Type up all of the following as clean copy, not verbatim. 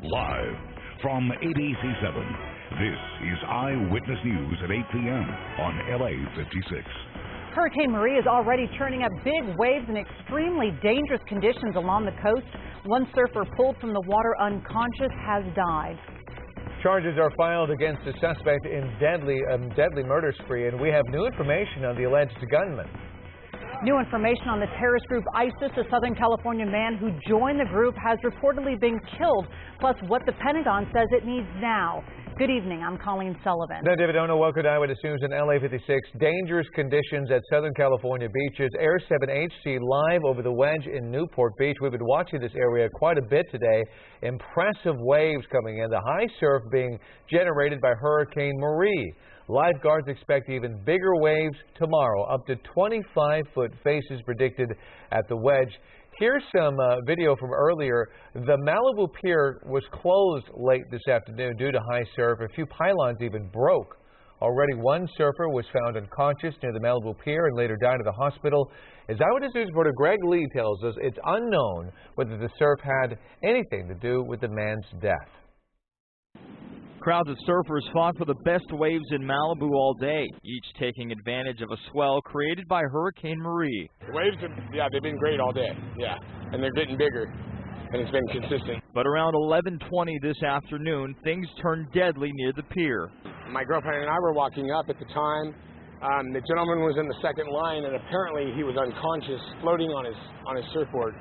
Live from ABC7, this is Eyewitness News at 8 p.m. on LA56. Hurricane Maria is already churning up big waves and extremely dangerous conditions along the coast. One surfer pulled from the water unconscious has died. Charges are filed against a suspect in deadly murder spree, and we have new information on the alleged gunman. New information on the terrorist group ISIS. A Southern California man who joined the group has reportedly been killed, plus what the Pentagon says it needs now. Good evening, I'm Colleen Sullivan. Now, David Ono, welcome to Eyewitness News in LA56. Dangerous conditions at Southern California beaches. Air 7HC live over the wedge in Newport Beach. We've been watching this area quite a bit today. Impressive waves coming in. The high surf being generated by Hurricane Maria. Lifeguards expect even bigger waves tomorrow. Up to 25-foot faces predicted at the wedge. Here's some video from earlier. The Malibu Pier was closed late this afternoon due to high surf. A few pylons even broke. Already one surfer was found unconscious near the Malibu Pier and later died at the hospital. As Eyewitness News reporter Greg Lee tells us, it's unknown whether the surf had anything to do with the man's death. Crowds of surfers fought for the best waves in Malibu all day, each taking advantage of a swell created by Hurricane Maria. The waves, they've been great all day, and they're getting bigger, and it's been consistent. But around 11:20 this afternoon, things turned deadly near the pier. My girlfriend and I were walking up at the time. The gentleman was in the second line, and apparently he was unconscious, floating on his surfboard.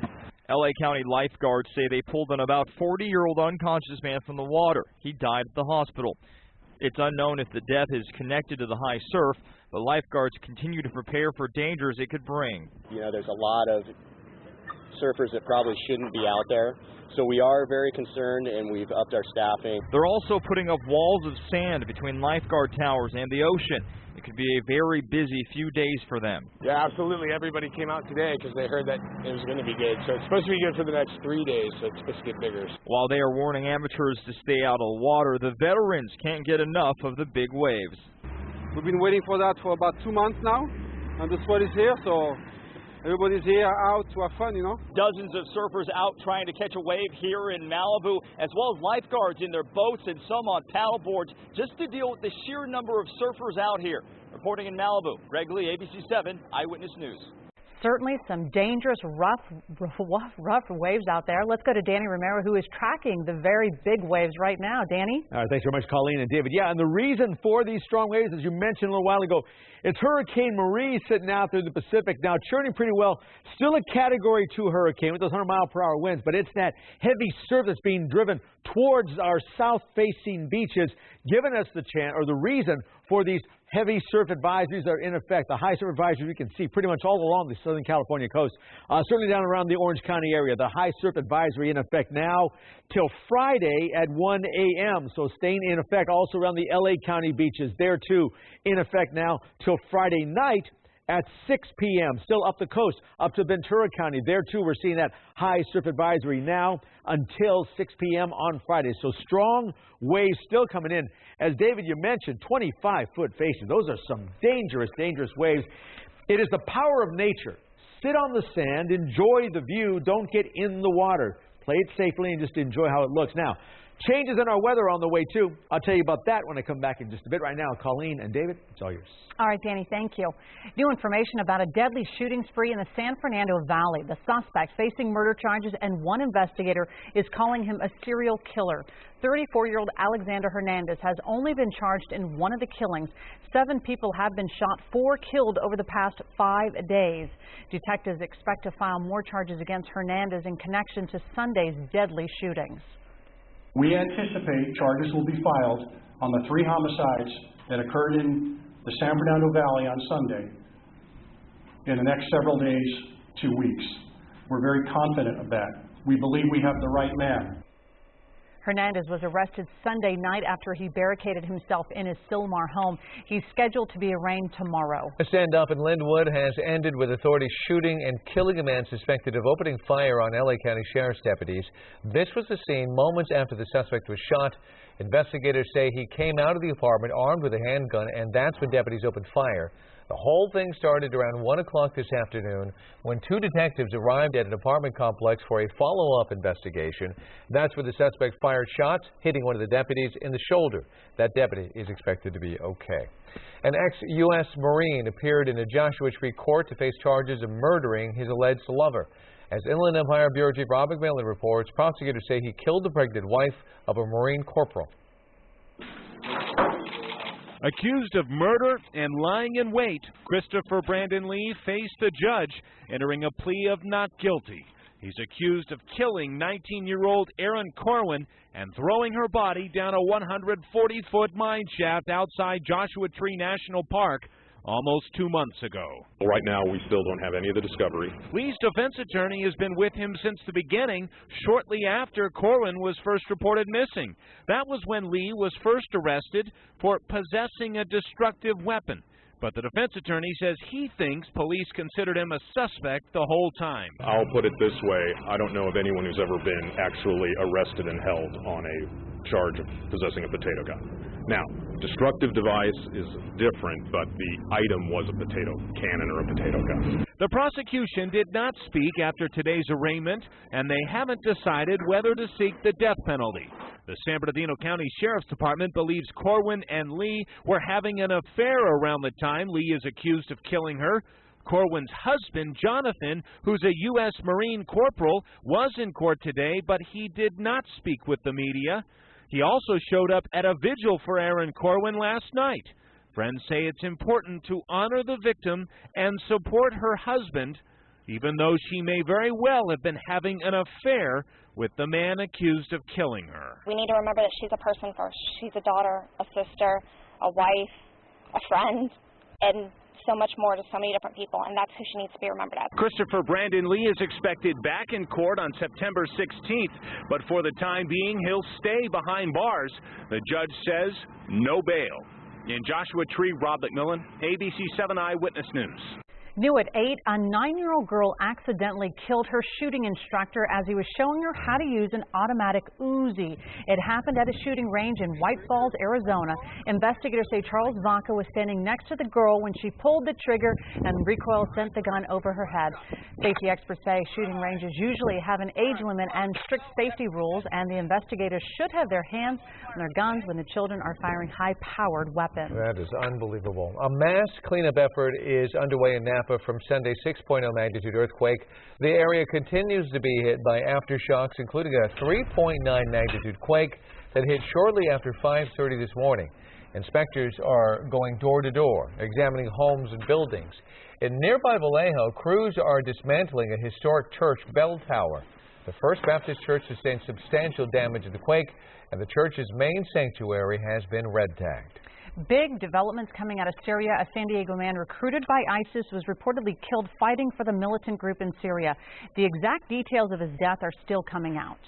LA County lifeguards say they pulled an about 40-year-old unconscious man from the water. He died at the hospital. It's unknown if the death is connected to the high surf, but lifeguards continue to prepare for dangers it could bring. There's a lot of surfers that probably shouldn't be out there, so we are very concerned and we've upped our staffing. They're also putting up walls of sand between lifeguard towers and the ocean. It could be a very busy few days for them. Yeah, absolutely. Everybody came out today because they heard that it was going to be good. So it's supposed to be good for the next 3 days, so it's supposed to get bigger. While they are warning amateurs to stay out of the water, the veterans can't get enough of the big waves. We've been waiting for that for about 2 months now, and the squad is here, so everybody's here out to have fun, Dozens of surfers out trying to catch a wave here in Malibu, as well as lifeguards in their boats and some on paddle boards, just to deal with the sheer number of surfers out here. Reporting in Malibu, Greg Lee, ABC7, Eyewitness News. Certainly some dangerous, rough waves out there. Let's go to Danny Romero, who is tracking the very big waves right now. Danny? All right, thanks very much, Colleen and David. Yeah, and the reason for these strong waves, as you mentioned a little while ago, it's Hurricane Maria sitting out there in the Pacific now, churning pretty well. Still a Category 2 hurricane with those 100-mile-per-hour winds, but it's that heavy surf that's being driven towards our south-facing beaches, giving us the chance or the reason for these heavy surf advisories that are in effect. The high surf advisories we can see pretty much all along the Southern California coast, certainly down around the Orange County area. The high surf advisory in effect now till Friday at 1 a.m. So staying in effect also around the LA County beaches there too, in effect now till Friday night at 6 p.m. Still up the coast, up to Ventura County. There too we're seeing that high surf advisory now until 6 p.m. on Friday. So strong waves still coming in. As David, you mentioned, 25-foot faces. Those are some dangerous waves. It is the power of nature. Sit on the sand, enjoy the view, don't get in the water. Play it safely and just enjoy how it looks. Now, changes in our weather on the way too. I'll tell you about that when I come back in just a bit. Right now, Colleen and David, it's all yours. All right, Danny, thank you. New information about a deadly shooting spree in the San Fernando Valley. The suspect facing murder charges, and one investigator is calling him a serial killer. 34-year-old Alexander Hernandez has only been charged in one of the killings. 7 people have been shot, 4 killed over the past 5 days. Detectives expect to file more charges against Hernandez in connection to Sunday's deadly shootings. We anticipate charges will be filed on the 3 homicides that occurred in the San Fernando Valley on Sunday in the next several days to weeks. We're very confident of that. We believe we have the right man. Hernandez was arrested Sunday night after he barricaded himself in his Sylmar home. He's scheduled to be arraigned tomorrow. A standoff in Linwood has ended with authorities shooting and killing a man suspected of opening fire on LA County Sheriff's deputies. This was the scene moments after the suspect was shot. Investigators say he came out of the apartment armed with a handgun, and that's when deputies opened fire. The whole thing started around 1 o'clock this afternoon when 2 detectives arrived at an apartment complex for a follow-up investigation. That's where the suspect fired shots, hitting one of the deputies in the shoulder. That deputy is expected to be okay. An ex-U.S. Marine appeared in a Joshua Tree court to face charges of murdering his alleged lover. As Inland Empire Bureau Chief Rob McMillan reports, prosecutors say he killed the pregnant wife of a Marine corporal. Accused of murder and lying in wait, Christopher Brandon Lee faced the judge, entering a plea of not guilty. He's accused of killing 19-year-old Erin Corwin and throwing her body down a 140-foot mine shaft outside Joshua Tree National Park almost 2 months ago. Right now, we still don't have any of the discovery. Lee's defense attorney has been with him since the beginning, shortly after Corwin was first reported missing. That was when Lee was first arrested for possessing a destructive weapon. But the defense attorney says he thinks police considered him a suspect the whole time. I'll put it this way. I don't know of anyone who's ever been actually arrested and held on a charge of possessing a potato gun. Now, destructive device is different, but the item was a potato cannon or a potato gun. The prosecution did not speak after today's arraignment, and they haven't decided whether to seek the death penalty. The San Bernardino County Sheriff's Department believes Corwin and Lee were having an affair around the time Lee is accused of killing her. Corwin's husband, Jonathan, who's a U.S. Marine corporal, was in court today, but he did not speak with the media. He also showed up at a vigil for Erin Corwin last night. Friends say it's important to honor the victim and support her husband, even though she may very well have been having an affair with the man accused of killing her. We need to remember that she's a person first. She's a daughter, a sister, a wife, a friend, and so much more to so many different people, and that's who she needs to be remembered as. Christopher Brandon Lee is expected back in court on September 16th, but for the time being, he'll stay behind bars. The judge says no bail. In Joshua Tree, Rob McMillan, ABC7 Eyewitness News. New at 8, a 9-year-old girl accidentally killed her shooting instructor as he was showing her how to use an automatic Uzi. It happened at a shooting range in White Falls, Arizona. Investigators say Charles Vaca was standing next to the girl when she pulled the trigger and recoil sent the gun over her head. Safety experts say shooting ranges usually have an age limit and strict safety rules, and the investigators should have their hands on their guns when the children are firing high-powered weapons. That is unbelievable. A mass cleanup effort is underway in Napa from Sunday's 6.0 magnitude earthquake. The area continues to be hit by aftershocks, including a 3.9 magnitude quake that hit shortly after 5:30 this morning. Inspectors are going door to door, examining homes and buildings. In nearby Vallejo, crews are dismantling a historic church bell tower. The First Baptist Church sustained substantial damage in the quake, and the church's main sanctuary has been red-tagged. Big developments coming out of Syria. A San Diego man recruited by ISIS was reportedly killed fighting for the militant group in Syria. The exact details of his death are still coming out.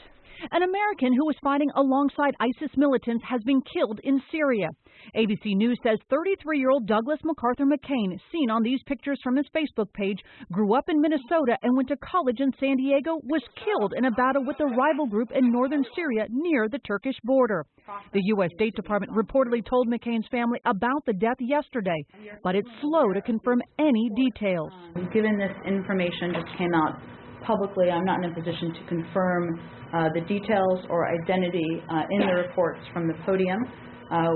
An American who was fighting alongside ISIS militants has been killed in Syria. ABC News says 33-year-old Douglas MacArthur McCain, seen on these pictures from his Facebook page, grew up in Minnesota and went to college in San Diego, was killed in a battle with a rival group in northern Syria near the Turkish border. The U.S. State Department reportedly told McCain's family about the death yesterday, but it's slow to confirm any details. Given this information just came out publicly, I'm not in a position to confirm the details or identity in the reports from the podium.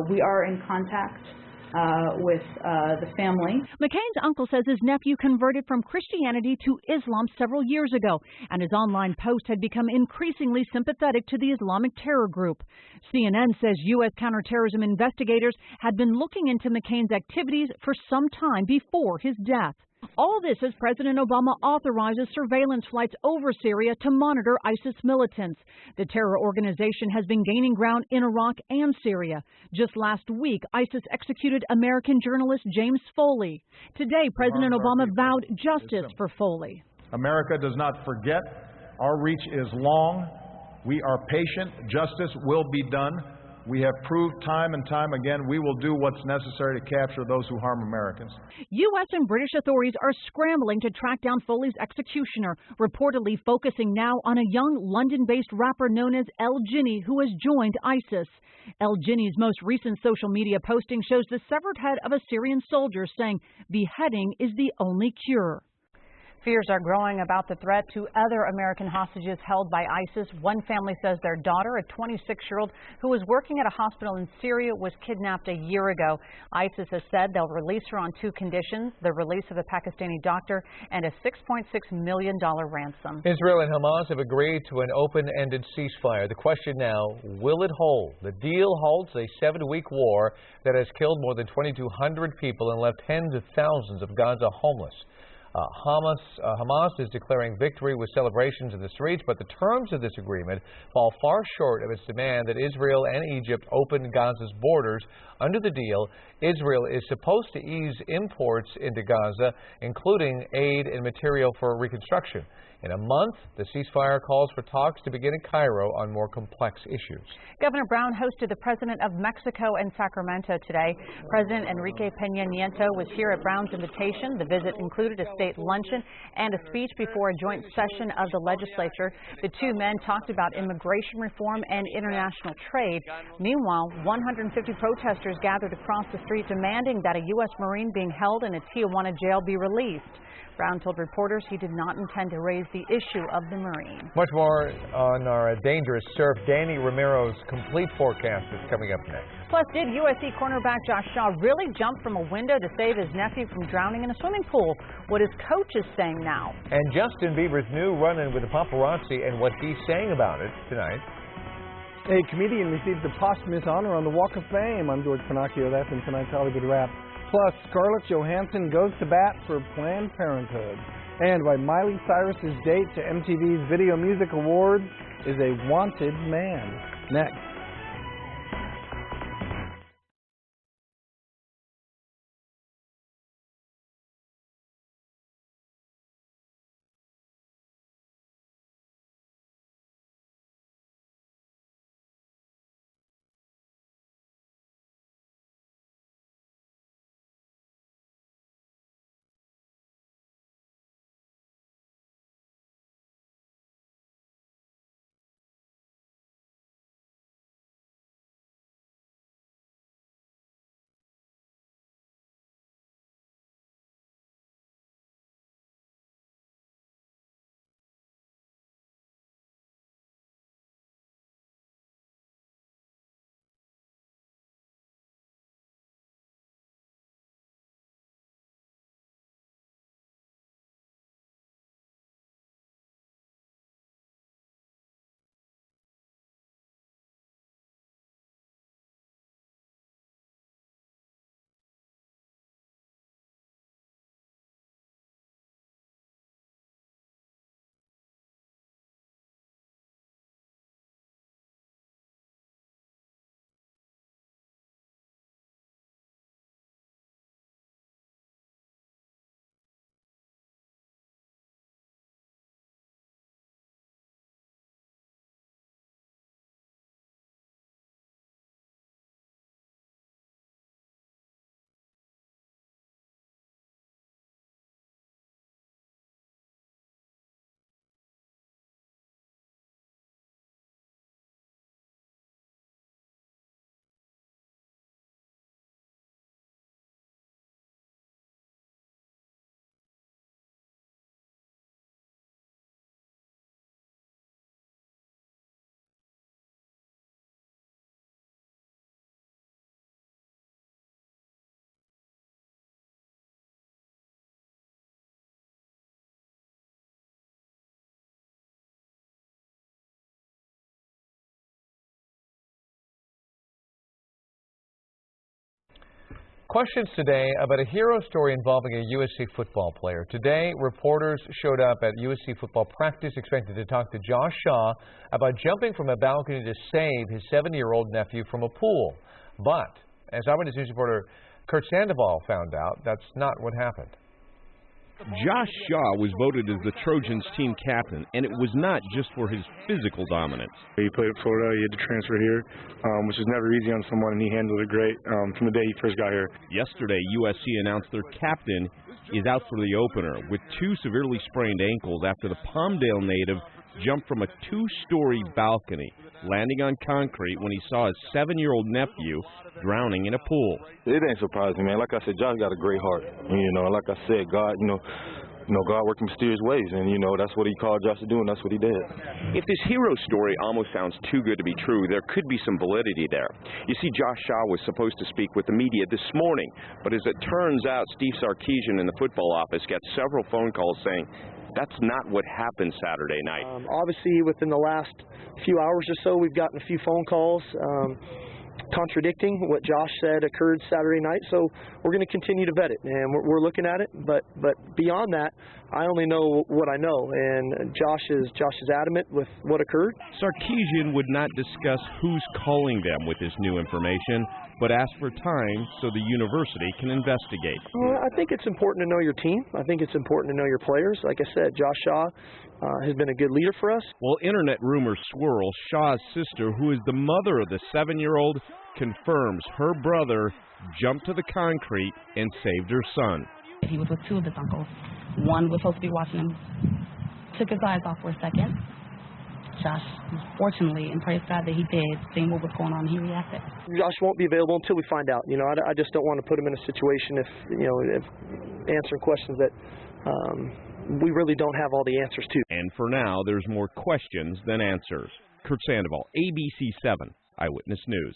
We are in contact with the family. McCain's uncle says his nephew converted from Christianity to Islam several years ago, and his online post had become increasingly sympathetic to the Islamic terror group. CNN says U.S. counterterrorism investigators had been looking into McCain's activities for some time before his death. All this as President Obama authorizes surveillance flights over Syria to monitor ISIS militants. The terror organization has been gaining ground in Iraq and Syria. Just last week, ISIS executed American journalist James Foley. Today, President Obama vowed justice for Foley. America does not forget. Our reach is long. We are patient. Justice will be done. We have proved time and time again we will do what's necessary to capture those who harm Americans. U.S. and British authorities are scrambling to track down Foley's executioner, reportedly focusing now on a young London-based rapper known as El Jinni, who has joined ISIS. El Jinni's most recent social media posting shows the severed head of a Syrian soldier, saying beheading is the only cure. Fears are growing about the threat to other American hostages held by ISIS. One family says their daughter, a 26-year-old who was working at a hospital in Syria, was kidnapped a year ago. ISIS has said they'll release her on two conditions: the release of a Pakistani doctor and a $6.6 million ransom. Israel and Hamas have agreed to an open-ended ceasefire. The question now, will it hold? The deal holds a 7-week war that has killed more than 2,200 people and left tens of thousands of Gaza homeless. Hamas is declaring victory with celebrations in the streets, but the terms of this agreement fall far short of its demand that Israel and Egypt open Gaza's borders. Under the deal, Israel is supposed to ease imports into Gaza, including aid and material for reconstruction. In a month, the ceasefire calls for talks to begin in Cairo on more complex issues. Governor Brown hosted the President of Mexico in Sacramento today. President Enrique Peña Nieto was here at Brown's invitation. The visit included a state luncheon and a speech before a joint session of the legislature. The two men talked about immigration reform and international trade. Meanwhile, 150 protesters gathered across the street demanding that a U.S. Marine being held in a Tijuana jail be released. Brown told reporters he did not intend to raise the issue of the Marine. Much more on our dangerous surf. Danny Romero's complete forecast is coming up next. Plus, did USC cornerback Josh Shaw really jump from a window to save his nephew from drowning in a swimming pool? What his coach is saying now. And Justin Bieber's new run-in with the paparazzi and what he's saying about it tonight. A comedian received a posthumous honor on the Walk of Fame. I'm George Pinocchio. That's in tonight's Hollywood Wrap. Plus, Scarlett Johansson goes to bat for Planned Parenthood. And why Miley Cyrus's date to MTV's Video Music Awards is a wanted man. Next. Questions today about a hero story involving a USC football player. Today, reporters showed up at USC football practice expected to talk to Josh Shaw about jumping from a balcony to save his 7-year-old nephew from a pool. But, as Eyewitness News reporter Kurt Sandoval found out, that's not what happened. Josh Shaw was voted as the Trojans team captain, and it was not just for his physical dominance. He played at Florida, he had to transfer here, which is never easy on someone, and he handled it great from the day he first got here. Yesterday, USC announced their captain is out for the opener with 2 severely sprained ankles after the Palmdale native jumped from a 2-story balcony, landing on concrete when he saw his 7-year-old nephew drowning in a pool. It ain't surprising, man. Like I said, Josh got a great heart. Like I said, God, God worked in mysterious ways, and, that's what he called Josh to do, and that's what he did. If this hero story almost sounds too good to be true, there could be some validity there. You see, Josh Shaw was supposed to speak with the media this morning, but as it turns out, Steve Sarkisian in the football office got several phone calls saying that's not what happened Saturday night. Obviously, within the last few hours or so, we've gotten a few phone calls contradicting what Josh said occurred Saturday night, so we're going to continue to vet it, and we're looking at it, but beyond that, I only know what I know, and Josh is adamant with what occurred. Sarkisian would not discuss who's calling them with this new information, but asked for time so the university can investigate. Well, I think it's important to know your team. I think it's important to know your players. Like I said, Josh Shaw has been a good leader for us. While internet rumors swirl, Shaw's sister, who is the mother of the 7-year-old, confirms her brother jumped to the concrete and saved her son. He was with 2 of his uncles. One was supposed to be watching him, took his eyes off for a second. Josh, fortunately, and praise God that he did, seeing what was going on, he reacted. Josh won't be available until we find out. I just don't want to put him in a situation if answering questions that we really don't have all the answers to. And for now, there's more questions than answers. Kurt Sandoval, ABC7, Eyewitness News.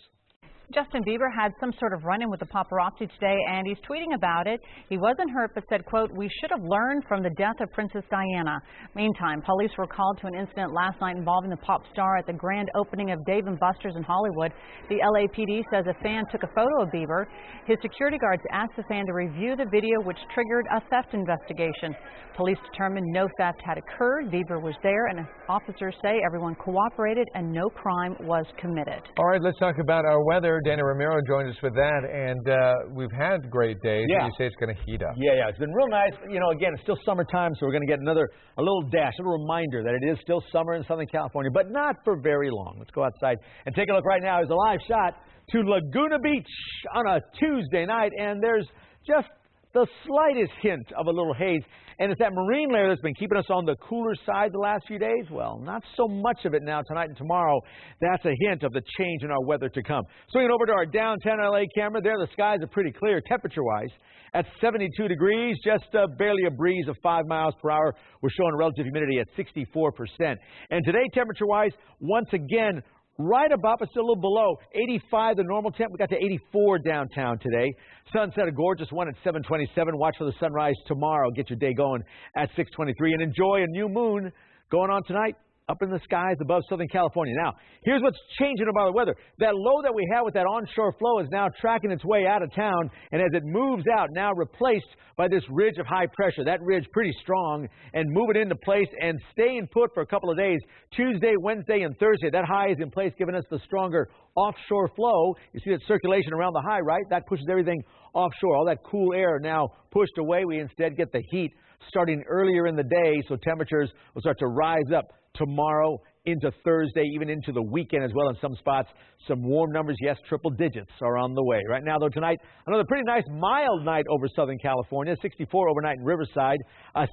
Justin Bieber had some sort of run-in with the paparazzi today, and he's tweeting about it. He wasn't hurt, but said, quote, "We should have learned from the death of Princess Diana." Meantime, police were called to an incident last night involving the pop star at the grand opening of Dave & Buster's in Hollywood. The LAPD says a fan took a photo of Bieber. His security guards asked the fan to review the video, which triggered a theft investigation. Police determined no theft had occurred. Bieber was there, and officers say everyone cooperated and no crime was committed. All right, let's talk about our weather. Dana Romero joined us with that, and we've had great days. Yeah. You say it's going to heat up. Yeah, it's been real nice. Again, it's still summertime, so we're going to get a little dash, a little reminder that it is still summer in Southern California, but not for very long. Let's go outside and take a look right now. There's a live shot to Laguna Beach on a Tuesday night, and there's just the slightest hint of a little haze. And it's that marine layer that's been keeping us on the cooler side the last few days. Well, not so much of it now tonight and tomorrow. That's a hint of the change in our weather to come. Swinging over to our downtown LA camera, there the skies are pretty clear temperature-wise. At 72 degrees, just barely a breeze of 5 miles per hour. We're showing relative humidity at 64%. And today, temperature-wise, once again, right above, but still a little below, 85 the normal temp. We got to 84 downtown today. Sunset a gorgeous one at 7:27. Watch for the sunrise tomorrow. Get your day going at 6:23. And enjoy a new moon going on tonight up in the skies above Southern California. Now, here's what's changing about the weather. That low that we have with that onshore flow is now tracking its way out of town, and as it moves out, now replaced by this ridge of high pressure. That ridge pretty strong and moving into place and staying put for a couple of days. Tuesday, Wednesday, and Thursday, that high is in place, giving us the stronger offshore flow. You see that circulation around the high, right? That pushes everything offshore. All that cool air now pushed away. We instead get the heat starting earlier in the day, so temperatures will start to rise up tomorrow into Thursday, even into the weekend as well in some spots. Some warm numbers, yes, triple digits are on the way. Right now, though, tonight, another pretty nice mild night over Southern California. 64 overnight in Riverside,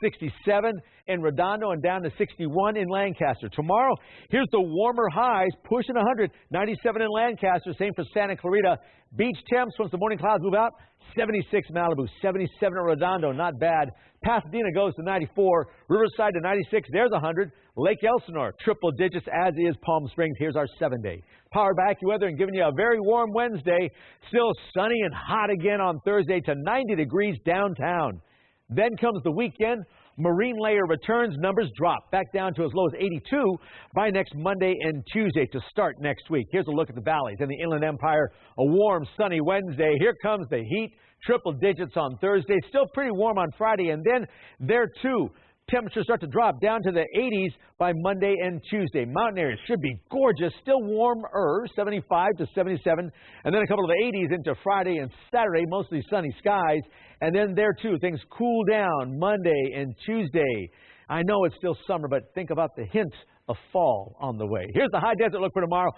67 in Redondo, and down to 61 in Lancaster. Tomorrow, here's the warmer highs, pushing 100. 97 in Lancaster, same for Santa Clarita. Beach temps, once the morning clouds move out, 76 Malibu, 77 at Redondo, not bad. Pasadena goes to 94, Riverside to 96, there's 100. Lake Elsinore, triple digits, as is Palm Springs. Here's our 7-day Power Back weather and giving you a very warm Wednesday. Still sunny and hot again on Thursday to 90 degrees downtown. Then comes the weekend. Marine layer returns, numbers drop back down to as low as 82 by next Monday and Tuesday to start next week. Here's a look at the valleys and the Inland Empire. A warm, sunny Wednesday. Here comes the heat. Triple digits on Thursday. Still pretty warm on Friday. And then there, too, Temperatures start to drop down to the 80s by Monday and Tuesday. Mountain areas should be gorgeous, still warmer, 75 to 77, and then a couple of 80s into Friday and Saturday, mostly sunny skies. And then there, too, things cool down Monday and Tuesday. I know it's still summer, but think about the hint of fall on the way. Here's the high desert look for tomorrow.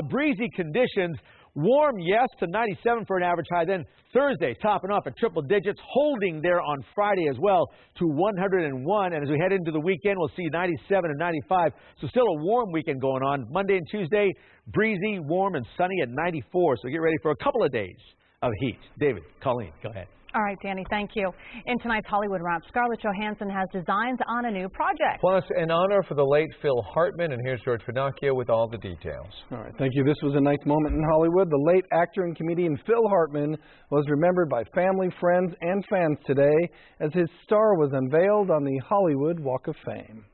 Breezy conditions. Warm, yes, to 97 for an average high. Then Thursday, topping off at triple digits, holding there on Friday as well to 101. And as we head into the weekend, we'll see 97 and 95. So still a warm weekend going on. Monday and Tuesday, breezy, warm, and sunny at 94. So get ready for a couple of days of heat. David, Colleen, go ahead. All right, Danny, thank you. In tonight's Hollywood Wrap, Scarlett Johansson has designs on a new project. Plus, an honor for the late Phil Hartman, and here's George Finocchio with all the details. All right, thank you. This was a nice moment in Hollywood. The late actor and comedian Phil Hartman was remembered by family, friends, and fans today as his star was unveiled on the Hollywood Walk of Fame.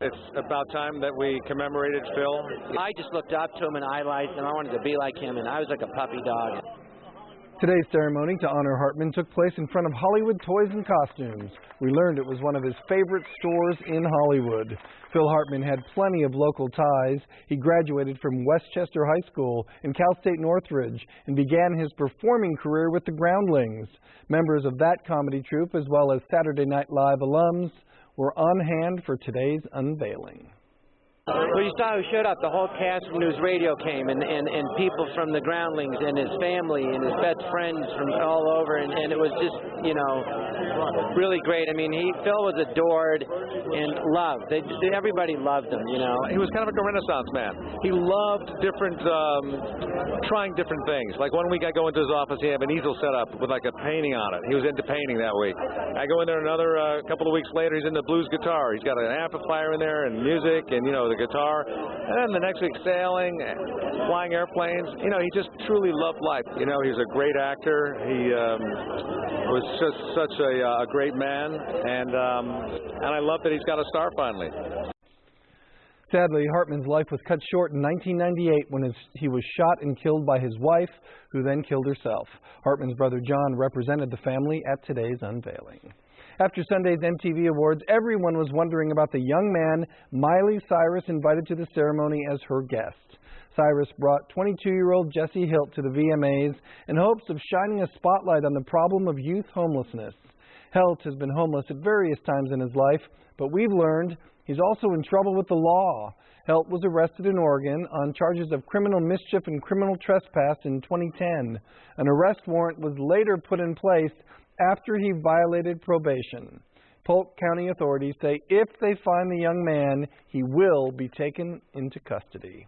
It's about time that we commemorated Phil. I just looked up to him and idolized him. I wanted to be like him, and I was like a puppy dog. Today's ceremony to honor Hartman took place in front of Hollywood Toys and Costumes. We learned it was one of his favorite stores in Hollywood. Phil Hartman had plenty of local ties. He graduated from Westchester High School and Cal State Northridge and began his performing career with the Groundlings. Members of that comedy troupe, as well as Saturday Night Live alums, were on hand for today's unveiling. Well, you saw who showed up. The whole cast from News Radio came, and people from the Groundlings, and his family, and his best friends from all over, and it was just, you know, really great. I mean, Phil was adored and loved. Everybody loved him, you know. He was kind of like a Renaissance man. He loved trying different things. Like one week I go into his office, he had an easel set up with like a painting on it. He was into painting that week. I go in there another couple of weeks later, he's into blues guitar. He's got an amplifier in there and music and, you know, the guitar. And then the next week sailing, flying airplanes. You know, he just truly loved life. You know, he's a great actor. He was just such a great man, and I love that he's got a star finally. Sadly, Hartman's life was cut short in 1998 when he was shot and killed by his wife, who then killed herself. Hartman's brother John represented the family at today's unveiling. After Sunday's MTV Awards, everyone was wondering about the young man Miley Cyrus invited to the ceremony as her guest. Cyrus brought 22-year-old Jesse Hilt to the VMAs in hopes of shining a spotlight on the problem of youth homelessness. Hilt has been homeless at various times in his life, but we've learned he's also in trouble with the law. Hilt was arrested in Oregon on charges of criminal mischief and criminal trespass in 2010. An arrest warrant was later put in place after he violated probation. Polk County authorities say if they find the young man, he will be taken into custody.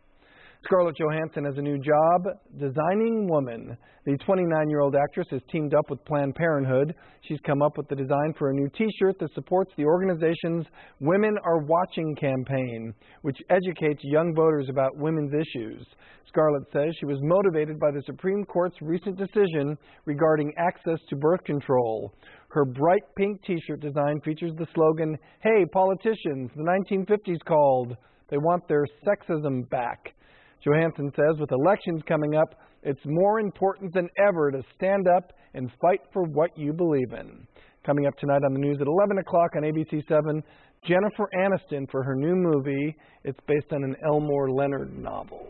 Scarlett Johansson has a new job, Designing Woman. The 29-year-old actress has teamed up with Planned Parenthood. She's come up with the design for a new T-shirt that supports the organization's Women Are Watching campaign, which educates young voters about women's issues. Scarlett says she was motivated by the Supreme Court's recent decision regarding access to birth control. Her bright pink T-shirt design features the slogan, "Hey, politicians, the 1950s called. They want their sexism back." Johansson says with elections coming up, it's more important than ever to stand up and fight for what you believe in. Coming up tonight on the news at 11 o'clock on ABC7, Jennifer Aniston for her new movie. It's based on an Elmore Leonard novel.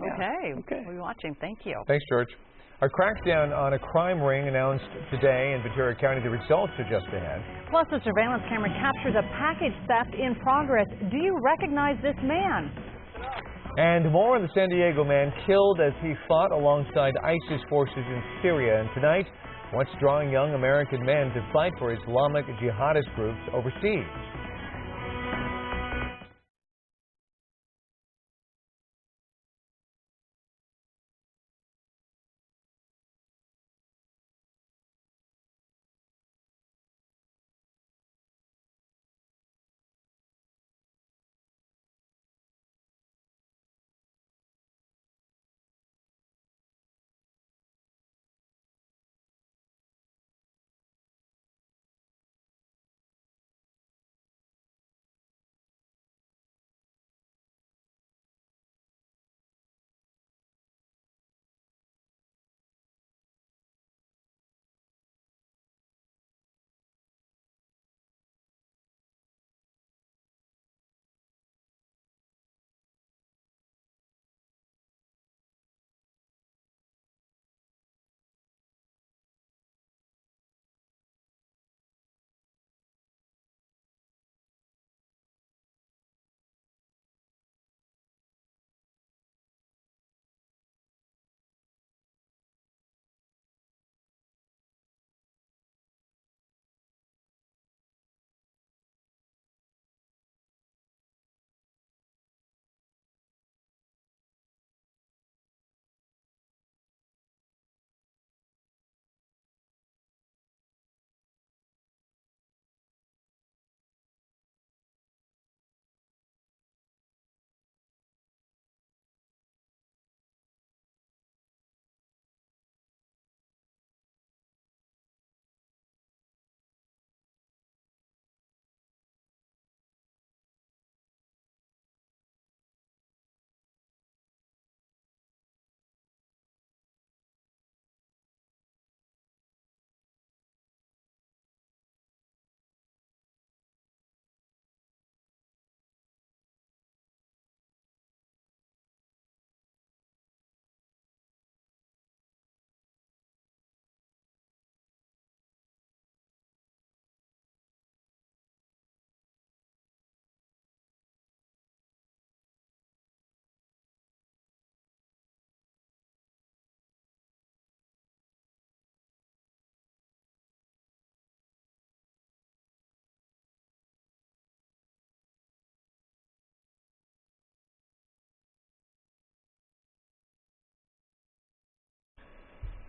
Okay. We'll be watching. Thank you. Thanks, George. A crackdown on a crime ring announced today in Ventura County. The results are just ahead. Plus, a surveillance camera captures a package theft in progress. Do you recognize this man? And more on the San Diego man killed as he fought alongside ISIS forces in Syria. And tonight, what's drawing young American men to fight for Islamic jihadist groups overseas?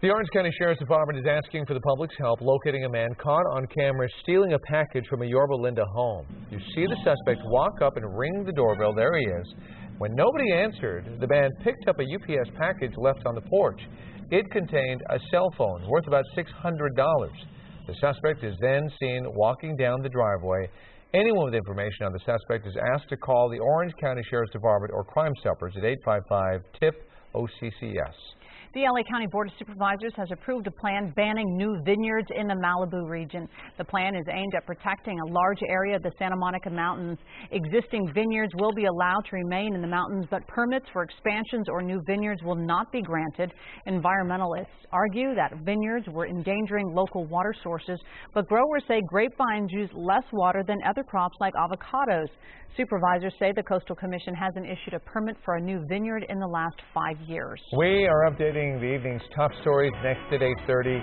The Orange County Sheriff's Department is asking for the public's help locating a man caught on camera stealing a package from a Yorba Linda home. You see the suspect walk up and ring the doorbell. There he is. When nobody answered, the man picked up a UPS package left on the porch. It contained a cell phone worth about $600. The suspect is then seen walking down the driveway. Anyone with information on the suspect is asked to call the Orange County Sheriff's Department or Crime Stoppers at 855-TIP-OCCS. The LA County Board of Supervisors has approved a plan banning new vineyards in the Malibu region. The plan is aimed at protecting a large area of the Santa Monica Mountains. Existing vineyards will be allowed to remain in the mountains, but permits for expansions or new vineyards will not be granted. Environmentalists argue that vineyards were endangering local water sources, but growers say grapevines use less water than other crops like avocados. Supervisors say the Coastal Commission hasn't issued a permit for a new vineyard in the last 5 years. We are updating the evening's top stories next at 8:30.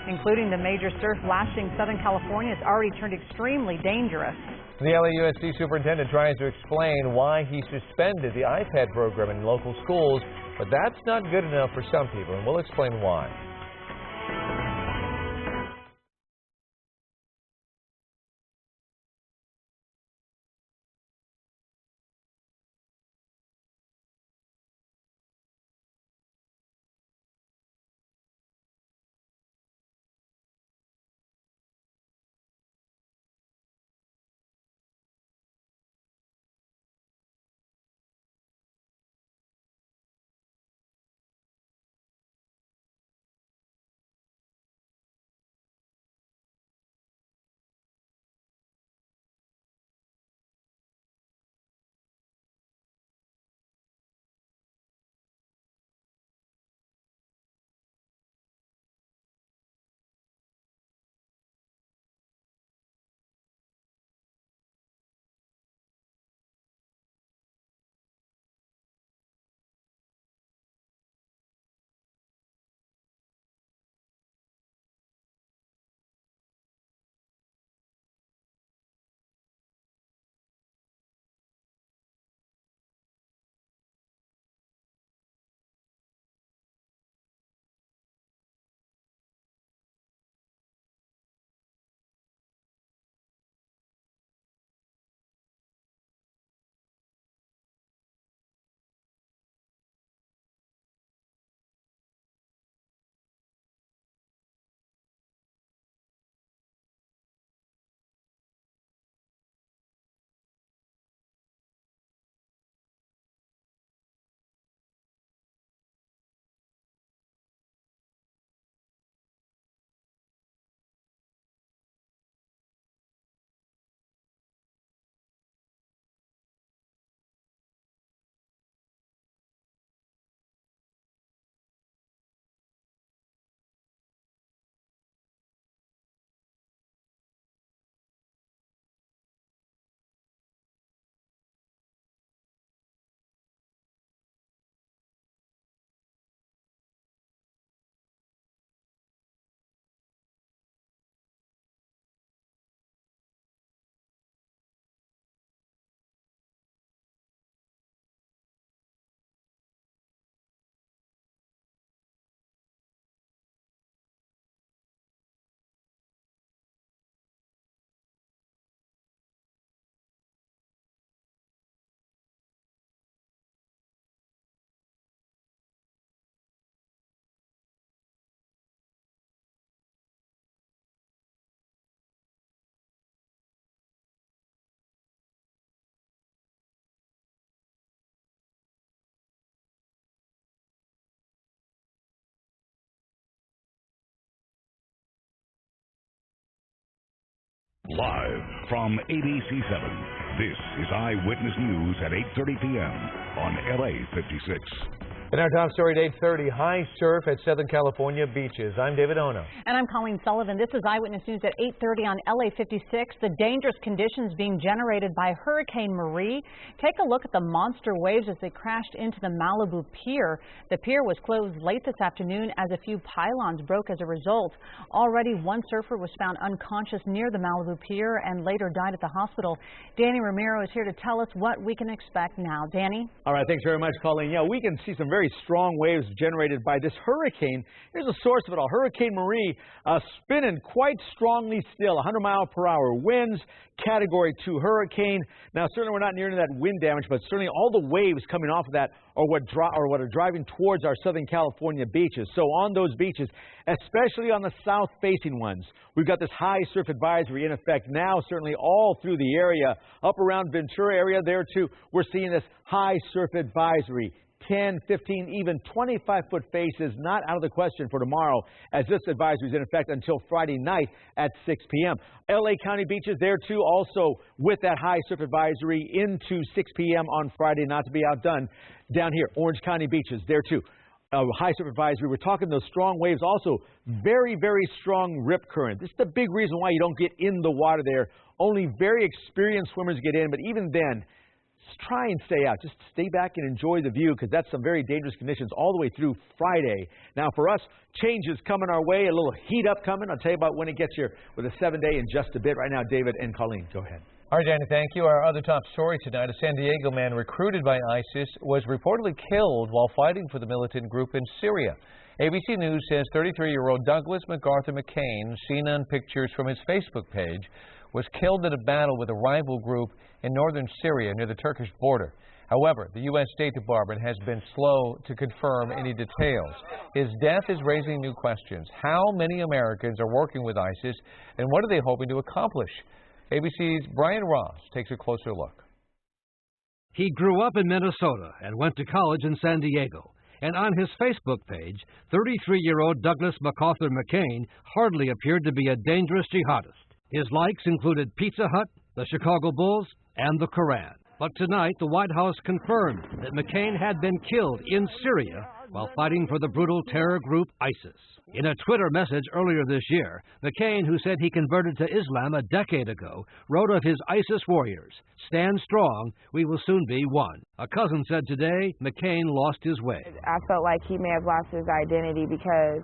Including the major surf lashing Southern California has already turned extremely dangerous. The LAUSD superintendent tries to explain why he suspended the iPad program in local schools, but that's not good enough for some people, and we'll explain why. Live from ABC7, this is Eyewitness News at 8:30 p.m. on LA56. In our top story at 8:30, high surf at Southern California beaches. I'm David Ono. And I'm Colleen Sullivan. This is Eyewitness News at 8:30 on LA56. The dangerous conditions being generated by Hurricane Marie. Take a look at the monster waves as they crashed into the Malibu pier. The pier was closed late this afternoon as a few pylons broke as a result. Already one surfer was found unconscious near the Malibu pier and later died at the hospital. Danny Romero is here to tell us what we can expect now. Danny? All right, thanks very much, Colleen. Yeah, we can see some very very strong waves generated by this hurricane. Here's the source of it all. Hurricane Marie spinning quite strongly still. 100-mile-per-hour winds, Category 2 hurricane. Now, certainly we're not near that wind damage, but certainly all the waves coming off of that are what are driving towards our Southern California beaches. So on those beaches, especially on the south-facing ones, we've got this high surf advisory in effect now, certainly all through the area. Up around Ventura area there, too, we're seeing this high surf advisory. 10, 15, even 25-foot faces not out of the question for tomorrow, as this advisory is in effect until Friday night at 6 p.m. LA County beaches there, too, also with that high surf advisory into 6 p.m. on Friday, not to be outdone. Down here, Orange County beaches there, too. High surf advisory. We're talking those strong waves, also very, very strong rip current. This is the big reason why you don't get in the water there. Only very experienced swimmers get in, but even then, try and stay out. Just stay back and enjoy the view, because that's some very dangerous conditions all the way through Friday. Now, for us, changes coming our way, a little heat up coming. I'll tell you about when it gets here with a 7-day in just a bit. Right now, David and Colleen, go ahead. All right, Danny, thank you. Our other top story tonight, a San Diego man recruited by ISIS was reportedly killed while fighting for the militant group in Syria. ABC News says 33-year-old Douglas MacArthur McCain, seen on pictures from his Facebook page, was killed in a battle with a rival group in northern Syria near the Turkish border. However, the U.S. State Department has been slow to confirm any details. His death is raising new questions. How many Americans are working with ISIS, and what are they hoping to accomplish? ABC's Brian Ross takes a closer look. He grew up in Minnesota and went to college in San Diego. And on his Facebook page, 33-year-old Douglas MacArthur McCain hardly appeared to be a dangerous jihadist. His likes included Pizza Hut, the Chicago Bulls, and the Koran. But tonight, the White House confirmed that McCain had been killed in Syria while fighting for the brutal terror group ISIS. In a Twitter message earlier this year, McCain, who said he converted to Islam a decade ago, wrote of his ISIS warriors, "Stand strong, we will soon be one." A cousin said today McCain lost his way. I felt like he may have lost his identity because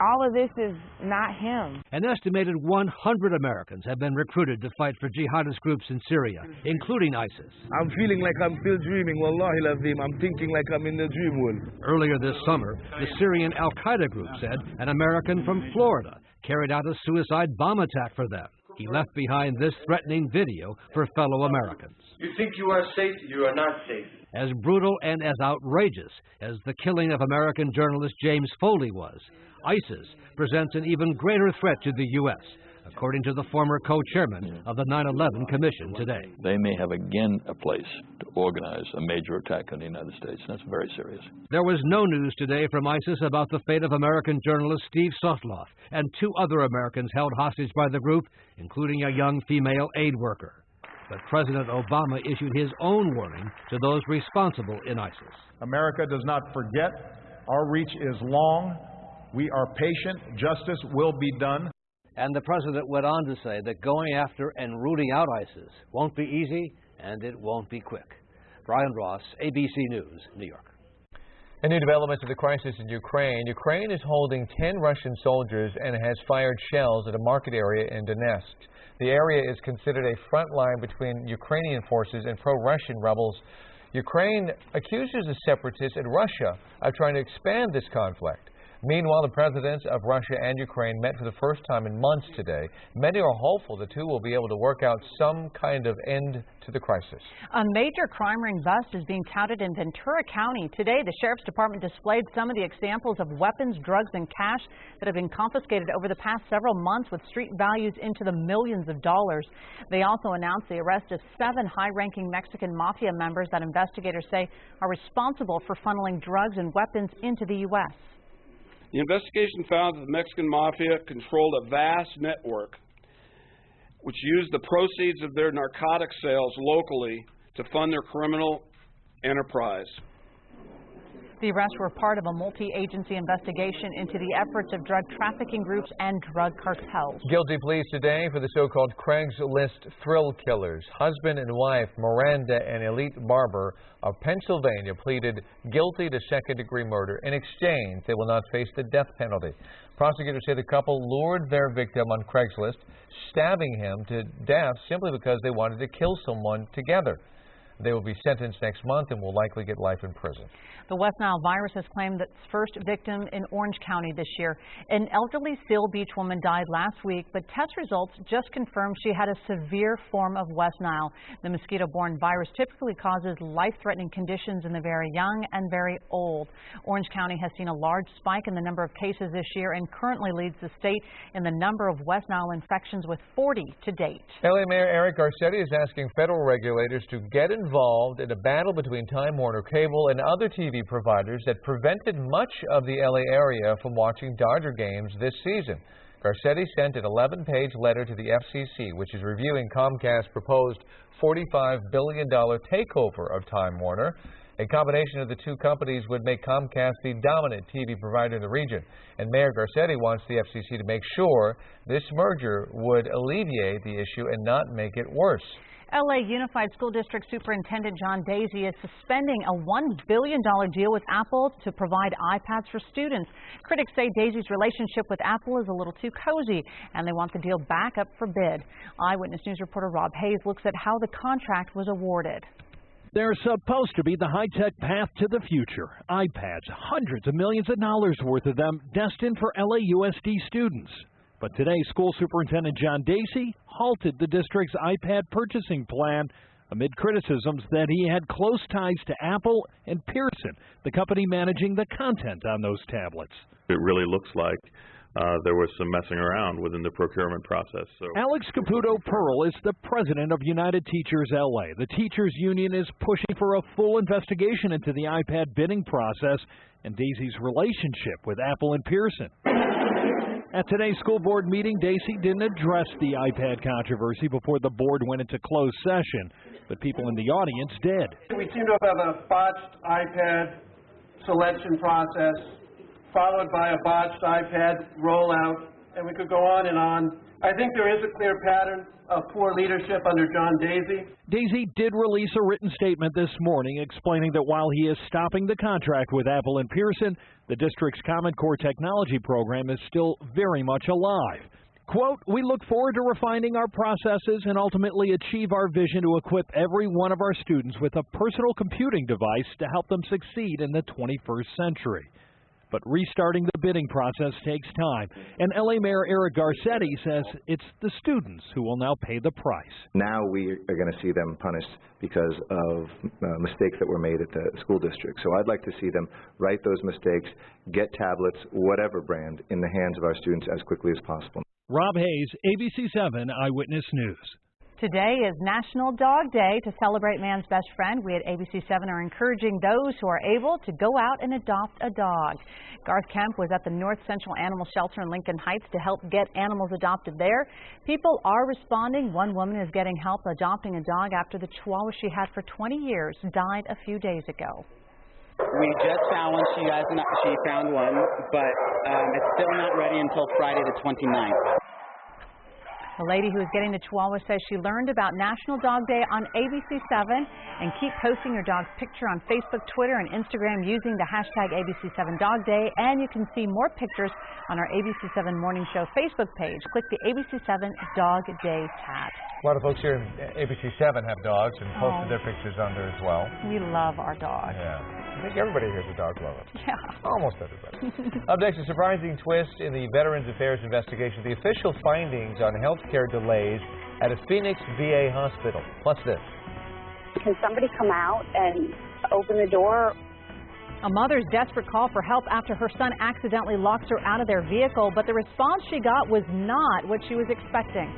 all of this is not him. An estimated 100 Americans have been recruited to fight for jihadist groups in Syria, including ISIS. I'm feeling like I'm still dreaming. Wallahi lazim, I'm thinking like I'm in the dream world. Earlier this summer, the Syrian Al-Qaeda group said an American from Florida carried out a suicide bomb attack for them. He left behind this threatening video for fellow Americans. You think you are safe, you are not safe. As brutal and as outrageous as the killing of American journalist James Foley was, ISIS presents an even greater threat to the U.S., according to the former co-chairman of the 9/11 Commission today. They may have again a place to organize a major attack on the United States. That's very serious. There was no news today from ISIS about the fate of American journalist Steve Sotloff and 2 other Americans held hostage by the group, including a young female aid worker. But President Obama issued his own warning to those responsible in ISIS. America does not forget. Our reach is long. We are patient. Justice will be done. And the president went on to say that going after and rooting out ISIS won't be easy and it won't be quick. Brian Ross, ABC News, New York. A new development of the crisis in Ukraine. Ukraine is holding 10 Russian soldiers and has fired shells at a market area in Donetsk. The area is considered a front line between Ukrainian forces and pro-Russian rebels. Ukraine accuses the separatists and Russia of trying to expand this conflict. Meanwhile, the presidents of Russia and Ukraine met for the first time in months today. Many are hopeful the two will be able to work out some kind of end to the crisis. A major crime ring bust is being touted in Ventura County. Today, the Sheriff's Department displayed some of the examples of weapons, drugs, and cash that have been confiscated over the past several months with street values into the millions of dollars. They also announced the arrest of 7 high-ranking Mexican mafia members that investigators say are responsible for funneling drugs and weapons into the U.S. The investigation found that the Mexican mafia controlled a vast network which used the proceeds of their narcotic sales locally to fund their criminal enterprise. The arrests were part of a multi-agency investigation into the efforts of drug trafficking groups and drug cartels. Guilty pleas today for the so-called Craigslist thrill killers. Husband and wife Miranda and Elite Barber of Pennsylvania pleaded guilty to second-degree murder. In exchange, they will not face the death penalty. Prosecutors say the couple lured their victim on Craigslist, stabbing him to death simply because they wanted to kill someone together. They will be sentenced next month and will likely get life in prison. The West Nile virus has claimed its first victim in Orange County this year. An elderly Seal Beach woman died last week, but test results just confirmed she had a severe form of West Nile. The mosquito-borne virus typically causes life-threatening conditions in the very young and very old. Orange County has seen a large spike in the number of cases this year and currently leads the state in the number of West Nile infections with 40 to date. LA Mayor Eric Garcetti is asking federal regulators to get involved in a battle between Time Warner Cable and other TV providers that prevented much of the LA area from watching Dodger games this season. Garcetti sent an 11-page letter to the FCC, which is reviewing Comcast's proposed $45 billion takeover of Time Warner. A combination of the two companies would make Comcast the dominant TV provider in the region. And Mayor Garcetti wants the FCC to make sure this merger would alleviate the issue and not make it worse. LA Unified School District Superintendent John Daisy is suspending a $1 billion deal with Apple to provide iPads for students. Critics say Daisy's relationship with Apple is a little too cozy, and they want the deal back up for bid. Eyewitness News reporter Rob Hayes looks at how the contract was awarded. They're supposed to be the high-tech path to the future. iPads, hundreds of millions of dollars worth of them, destined for LAUSD students. But today, School Superintendent John Daisy halted the district's iPad purchasing plan amid criticisms that he had close ties to Apple and Pearson, the company managing the content on those tablets. It really looks like there was some messing around within the procurement process. So Alex Caputo Pearl is the president of United Teachers LA. The teachers union is pushing for a full investigation into the iPad bidding process and Daisy's relationship with Apple and Pearson. At today's school board meeting, Daisy didn't address the iPad controversy before the board went into closed session, but people in the audience did. We seem to have a botched iPad selection process, followed by a botched iPad rollout, and we could go on and on. I think there is a clear pattern of poor leadership under John Daisy. Daisy did release a written statement this morning explaining that while he is stopping the contract with Apple and Pearson, the district's Common Core technology program is still very much alive. Quote, "We look forward to refining our processes and ultimately achieve our vision to equip every one of our students with a personal computing device to help them succeed in the 21st century. But restarting the bidding process takes time, and LA Mayor Eric Garcetti says it's the students who will now pay the price. Now we are going to see them punished because of mistakes that were made at the school district. So I'd like to see them right those mistakes, get tablets, whatever brand, in the hands of our students as quickly as possible." Rob Hayes, ABC7 Eyewitness News. Today is National Dog Day. To celebrate man's best friend, we at ABC7 are encouraging those who are able to go out and adopt a dog. Garth Kemp was at the North Central Animal Shelter in Lincoln Heights to help get animals adopted there. People are responding. One woman is getting help adopting a dog after the Chihuahua she had for 20 years died a few days ago. We just found one. She found one, but it's still not ready until Friday the 29th. The lady who is getting the Chihuahua says she learned about National Dog Day on ABC7. And keep posting your dog's picture on Facebook, Twitter, and Instagram using the hashtag ABC7 Dog Day. And you can see more pictures on our ABC7 Morning Show Facebook page. Click the ABC7 Dog Day tab. A lot of folks here in ABC7 have dogs and posted their pictures on there as well. We love our dogs. Yeah. I think everybody here is a dog lover. Yeah. Almost everybody. Up next, a surprising twist in the Veterans Affairs investigation. The official findings on healthcare delays at a Phoenix VA hospital. Plus this. Can somebody come out and open the door? A mother's desperate call for help after her son accidentally locks her out of their vehicle, but the response she got was not what she was expecting.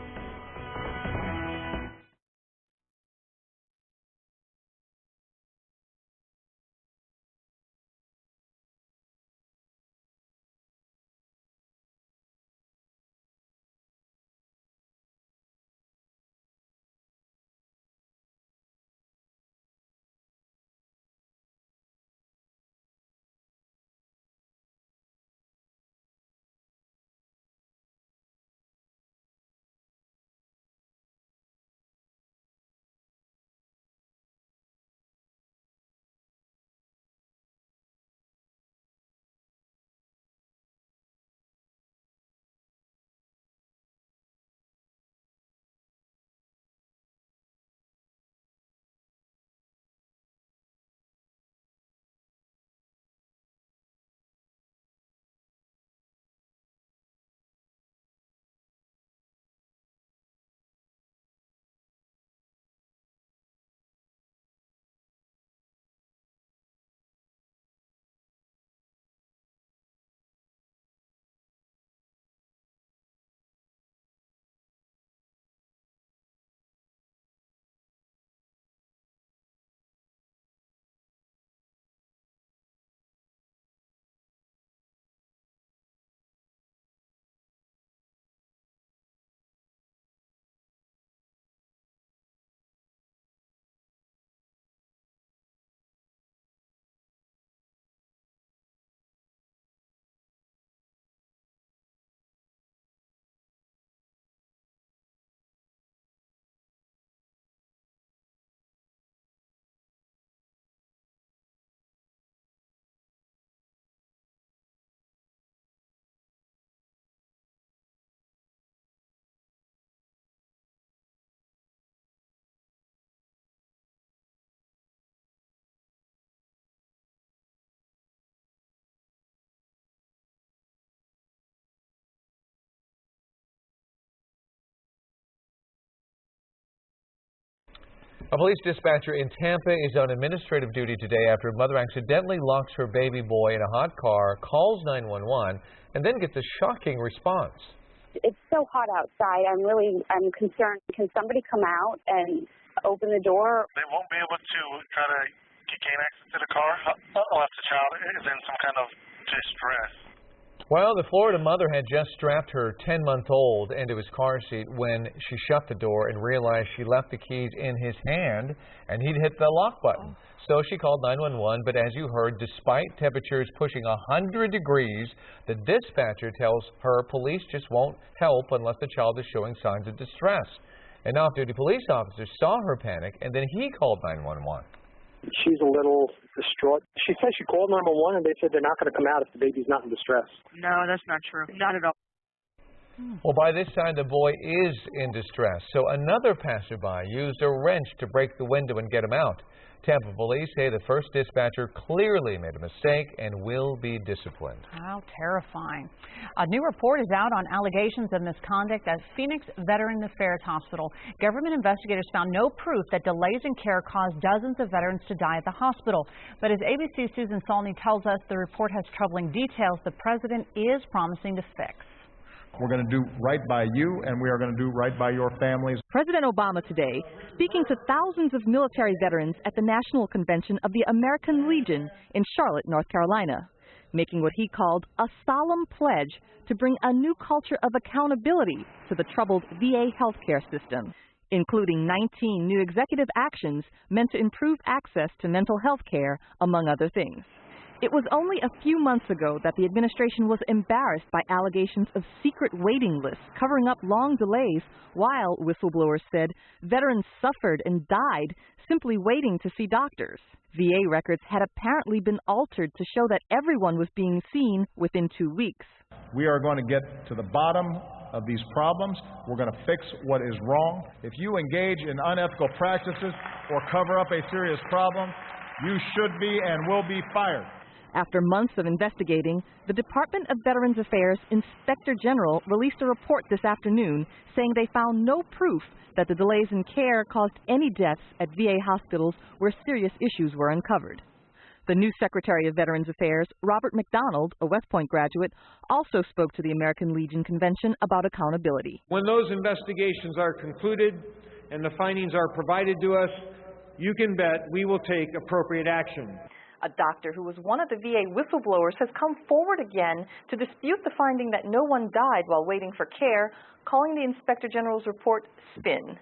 A police dispatcher in Tampa is on administrative duty today after a mother accidentally locks her baby boy in a hot car, calls 911, and then gets a shocking response. It's so hot outside. I'm concerned. Can somebody come out and open the door? They won't be able to try to gain access to the car unless the child is in some kind of distress. Well, the Florida mother had just strapped her 10-month-old into his car seat when she shut the door and realized she left the keys in his hand and he'd hit the lock button. So she called 911, but as you heard, despite temperatures pushing 100 degrees, the dispatcher tells her police just won't help unless the child is showing signs of distress. An off-duty police officer saw her panic, and then he called 911. She's a little distraught. She says she called 911 and they said they're not going to come out if the baby's not in distress. No, that's not true. Not at all. Well, by this time, the boy is in distress, so another passerby used a wrench to break the window and get him out. Tampa police say the first dispatcher clearly made a mistake and will be disciplined. How terrifying. A new report is out on allegations of misconduct at Phoenix Veterans Affairs Hospital. Government investigators found no proof that delays in care caused dozens of veterans to die at the hospital. But as ABC's Susan Salney tells us, the report has troubling details the president is promising to fix. We're going to do right by you, and we are going to do right by your families. President Obama today speaking to thousands of military veterans at the National Convention of the American Legion in Charlotte, North Carolina, making what he called a solemn pledge to bring a new culture of accountability to the troubled VA healthcare system, including 19 new executive actions meant to improve access to mental health care, among other things. It was only a few months ago that the administration was embarrassed by allegations of secret waiting lists covering up long delays while, whistleblowers said, veterans suffered and died simply waiting to see doctors. VA records had apparently been altered to show that everyone was being seen within 2 weeks. We are going to get to the bottom of these problems. We're going to fix what is wrong. If you engage in unethical practices or cover up a serious problem, you should be and will be fired. After months of investigating, the Department of Veterans Affairs Inspector General released a report this afternoon saying they found no proof that the delays in care caused any deaths at VA hospitals where serious issues were uncovered. The new Secretary of Veterans Affairs, Robert McDonald, a West Point graduate, also spoke to the American Legion Convention about accountability. When those investigations are concluded and the findings are provided to us, you can bet we will take appropriate action. A doctor who was one of the VA whistleblowers has come forward again to dispute the finding that no one died while waiting for care, calling the Inspector General's report spin.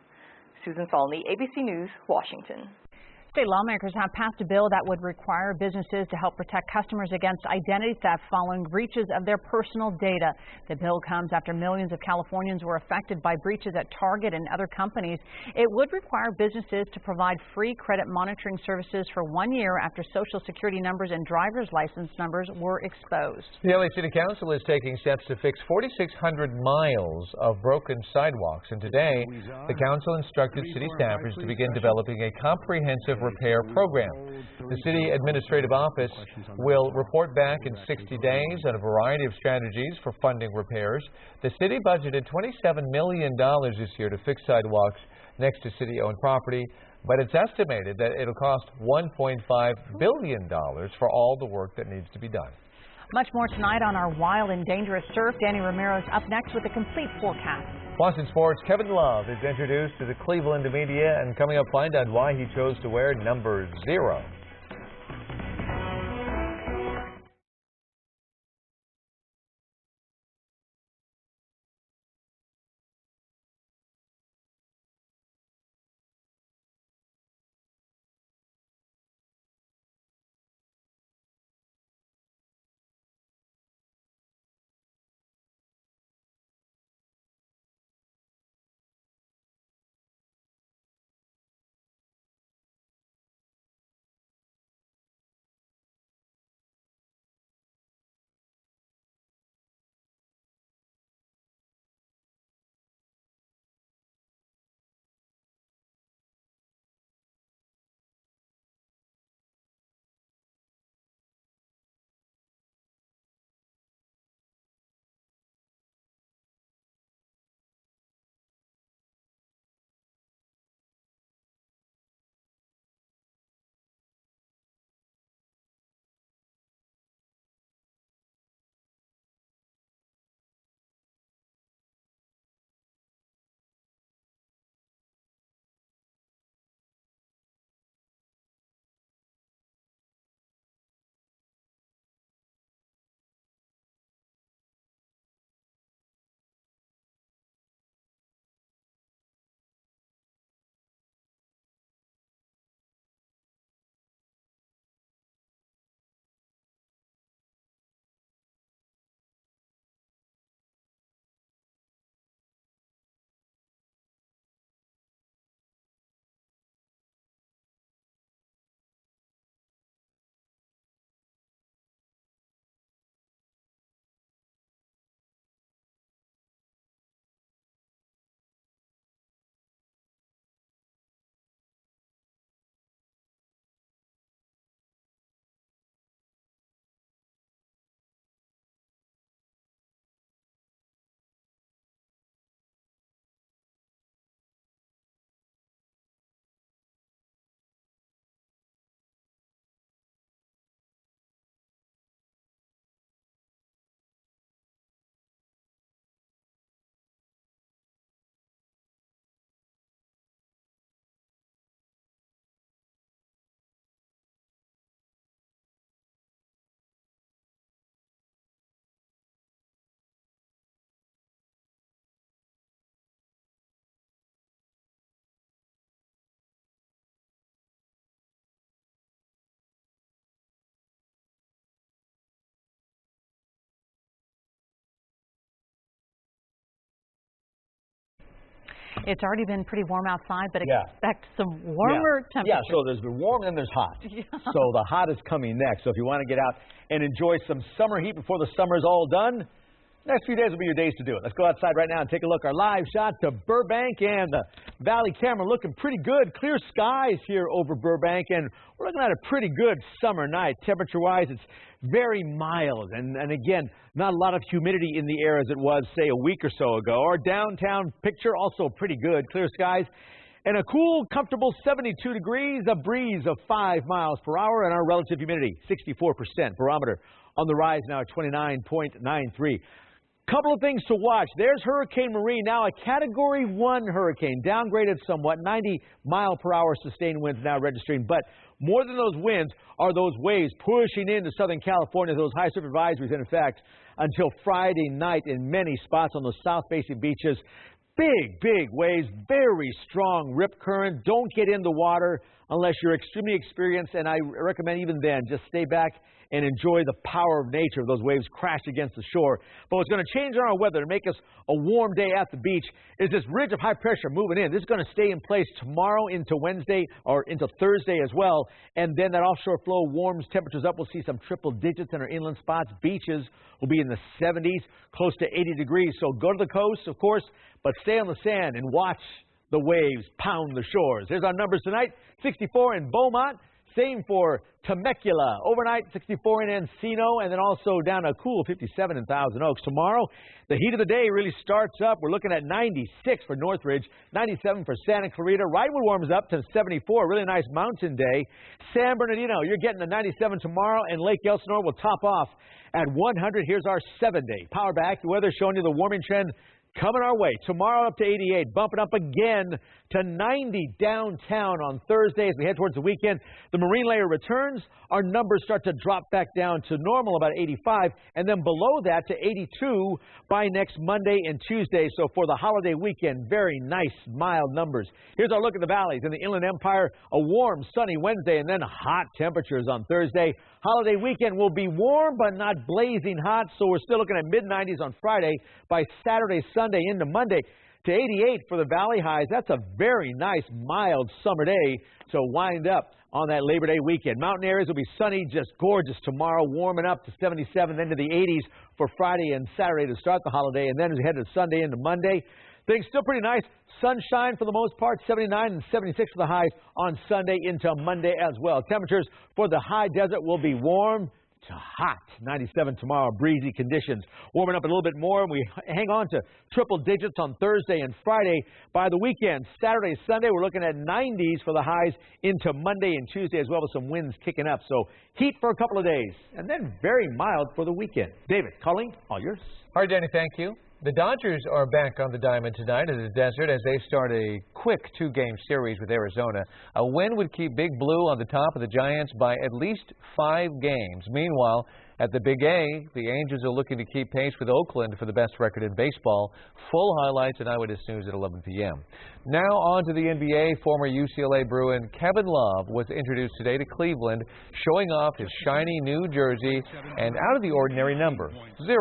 Susan Salney, ABC News, Washington. State lawmakers have passed a bill that would require businesses to help protect customers against identity theft following breaches of their personal data. The bill comes after millions of Californians were affected by breaches at Target and other companies. It would require businesses to provide free credit monitoring services for 1 year after Social Security numbers and driver's license numbers were exposed. The LA City Council is taking steps to fix 4,600 miles of broken sidewalks, and today the council instructed city staffers to begin developing a comprehensive repair program. The city administrative office will report back in 60 days on a variety of strategies for funding repairs. The city budgeted $27 million this year to fix sidewalks next to city-owned property, but it's estimated that it'll cost $1.5 billion for all the work that needs to be done. Much more tonight on our Wild and Dangerous Surf. Danny Romero's up next with a complete forecast. Plus in sports, Kevin Love is introduced to the Cleveland media, and coming up, find out why he chose to wear number 0. It's already been pretty warm outside, but expect some warmer temperatures. Yeah, so there's the warm and there's hot. So the hot is coming next. So if you want to get out and enjoy some summer heat before the summer is all done, next few days will be your days to do it. Let's go outside right now and take a look. Our live shot to Burbank, and the Valley camera looking pretty good. Clear skies here over Burbank, and we're looking at a pretty good summer night. Temperature-wise, it's very mild, and again, not a lot of humidity in the air as it was, say, a week or so ago. Our downtown picture also pretty good. Clear skies. And a cool, comfortable 72 degrees, a breeze of 5 miles per hour, and our relative humidity, 64%. Barometer on the rise now at 29.93. Couple of things to watch. There's Hurricane Marie, now a Category 1 hurricane, downgraded somewhat, 90-mile-per-hour sustained winds now registering. But more than those winds are those waves pushing into Southern California, those high surf advisories in effect until Friday night in many spots on the south-facing beaches. Big waves, very strong rip current. Don't get in the water unless you're extremely experienced, and I recommend even then just stay back and enjoy the power of nature. Those waves crash against the shore. But what's going to change our weather to make us a warm day at the beach is this ridge of high pressure moving in. This is going to stay in place tomorrow into Wednesday or into Thursday as well. And then that offshore flow warms temperatures up. We'll see some triple digits in our inland spots. Beaches will be in the 70s, close to 80 degrees. So go to the coast, of course, but stay on the sand and watch the waves pound the shores. Here's our numbers tonight. 64 in Beaumont. Same for Temecula. Overnight, 64 in Encino, and then also down a cool 57 in Thousand Oaks. Tomorrow, the heat of the day really starts up. We're looking at 96 for Northridge, 97 for Santa Clarita. Wrightwood warms up to 74. Really nice mountain day. San Bernardino, you're getting a 97 tomorrow, and Lake Elsinore will top off at 100. Here's our 7-day power back. The weather showing you the warming trend coming our way. Tomorrow up to 88, bumping up again to 90 downtown on Thursday as we head towards the weekend. The marine layer returns. Our numbers start to drop back down to normal, about 85, and then below that to 82 by next Monday and Tuesday. So for the holiday weekend, very nice, mild numbers. Here's our look at the valleys. In the Inland Empire, a warm, sunny Wednesday, and then hot temperatures on Thursday. Holiday weekend will be warm, but not blazing hot, so we're still looking at mid-90s on Friday. By Saturday, Sunday into Monday to 88 for the valley highs. That's a very nice, mild summer day to wind up on that Labor Day weekend. Mountain areas will be sunny, just gorgeous tomorrow, warming up to 77, then to the 80s for Friday and Saturday to start the holiday, and then as we head to Sunday into Monday, things still pretty nice. Sunshine for the most part, 79 and 76 for the highs on Sunday into Monday as well. Temperatures for the high desert will be warm to hot. 97 tomorrow, breezy conditions. Warming up a little bit more, and we hang on to triple digits on Thursday and Friday. By the weekend, Saturday, Sunday, we're looking at 90s for the highs into Monday and Tuesday as well, with some winds kicking up. So heat for a couple of days, and then very mild for the weekend. David, calling, all yours. All right, Danny, thank you. The Dodgers are back on the diamond tonight in the desert as they start a quick 2-game series with Arizona. A win would keep Big Blue on the top of the Giants by at least 5 games. Meanwhile, at the Big A, the Angels are looking to keep pace with Oakland for the best record in baseball. Full highlights at Eyewitness News at 11 p.m. Now on to the NBA. Former UCLA Bruin Kevin Love was introduced today to Cleveland, showing off his shiny new jersey and out-of-the-ordinary number, 0.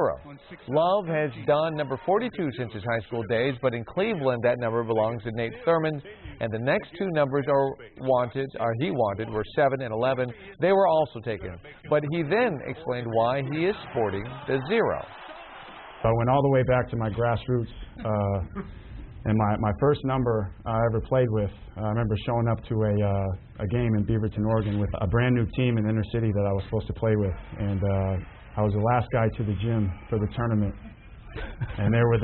Love has donned number 42 since his high school days, but in Cleveland that number belongs to Nate Thurmond, and the next 2 numbers he wanted were 7 and 11. They were also taken, but he then explained why he is sporting the 0. I went all the way back to my grassroots, and my first number I ever played with, I remember showing up to a game in Beaverton, Oregon with a brand new team in the inner city that I was supposed to play with, and I was the last guy to the gym for the tournament, and there was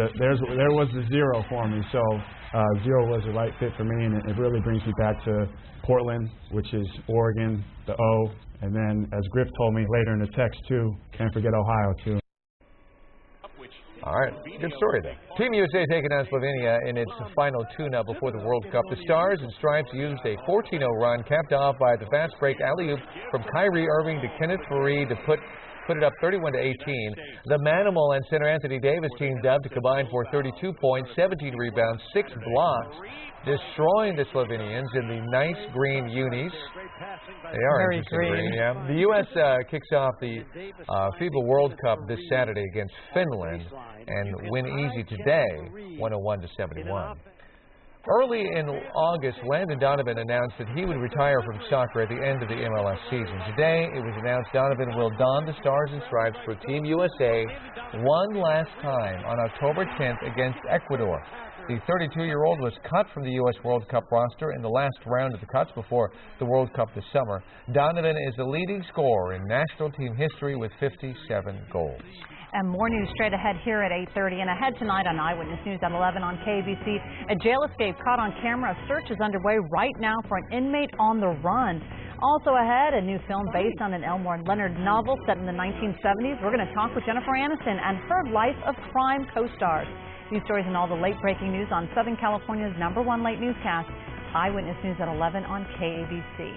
the 0 for me, so 0 was the right fit for me, and it really brings me back to Portland, which is Oregon, the O, and then as Griff told me later in the text too, can't forget Ohio too. All right, good story there. Team USA taking on Slovenia in its final tune-up before the World Cup. The Stars and Stripes used a 14-0 run, capped off by the fast break alley-oop from Kyrie Irving to Kenneth Faried to put it up 31-18. The Manimal and center Anthony Davis teamed up to combine for 32 points, 17 rebounds, 6 blocks, destroying the Slovenians in the nice green unis. They are very green. Yeah. The U.S. kicks off the FIBA World Cup this Saturday against Finland and win easy today, 101-71. Early in August, Landon Donovan announced that he would retire from soccer at the end of the MLS season. Today, it was announced Donovan will don the Stars and Stripes for Team USA one last time on October 10th against Ecuador. The 32-year-old was cut from the U.S. World Cup roster in the last round of the cuts before the World Cup this summer. Donovan is the leading scorer in national team history with 57 goals. And more news straight ahead here at 8:30. And ahead tonight on Eyewitness News at 11 on KABC. A jail escape caught on camera. A search is underway right now for an inmate on the run. Also ahead, a new film based on an Elmore Leonard novel set in the 1970s. We're going to talk with Jennifer Aniston and her Life of Crime co-stars. These stories and all the late-breaking news on Southern California's #1 late newscast, Eyewitness News at 11 on KABC.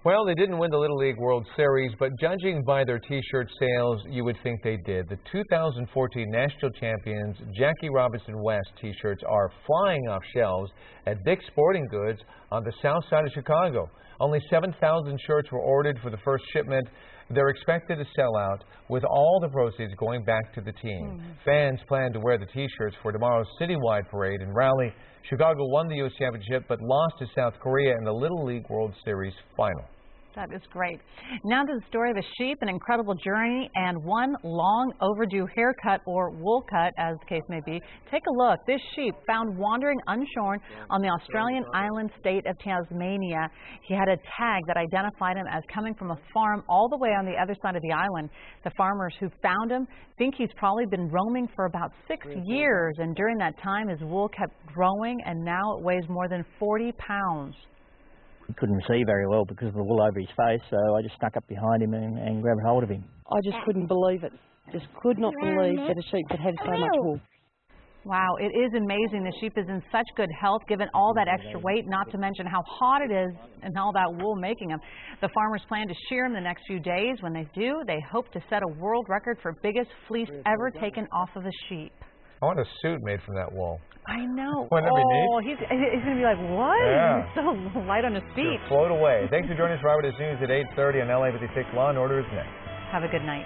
Well, they didn't win the Little League World Series, but judging by their T-shirt sales, you would think they did. The 2014 national champions Jackie Robinson West T-shirts are flying off shelves at Dick's Sporting Goods on the south side of Chicago. Only 7,000 shirts were ordered for the first shipment. They're expected to sell out, with all the proceeds going back to the team. Fans plan to wear the T-shirts for tomorrow's citywide parade and rally. Chicago won the U.S. Championship but lost to South Korea in the Little League World Series final. That is great. Now to the story of a sheep, an incredible journey, and one long overdue haircut or wool cut, as the case may be. Take a look. This sheep found wandering unshorn on the Australian island state of Tasmania. He had a tag that identified him as coming from a farm all the way on the other side of the island. The farmers who found him think he's probably been roaming for about 6 years, and during that time his wool kept growing, and now it weighs more than 40 pounds. He couldn't see very well because of the wool over his face, so I just snuck up behind him and grabbed hold of him. I just couldn't believe it. Just could not believe that a sheep could have so much wool. Wow, it is amazing. The sheep is in such good health given all that extra weight, not to mention how hot it is and all that wool making them. The farmers plan to shear them the next few days. When they do, they hope to set a world record for biggest fleece ever taken off of a sheep. I want a suit made from that wool. I know. Wouldn't that be neat? He's going to be like, what? Yeah. He's so light on his feet. Float away. Thanks for joining us for Eyewitness News at 8:30 on LA56. Law and Order is next. Have a good night.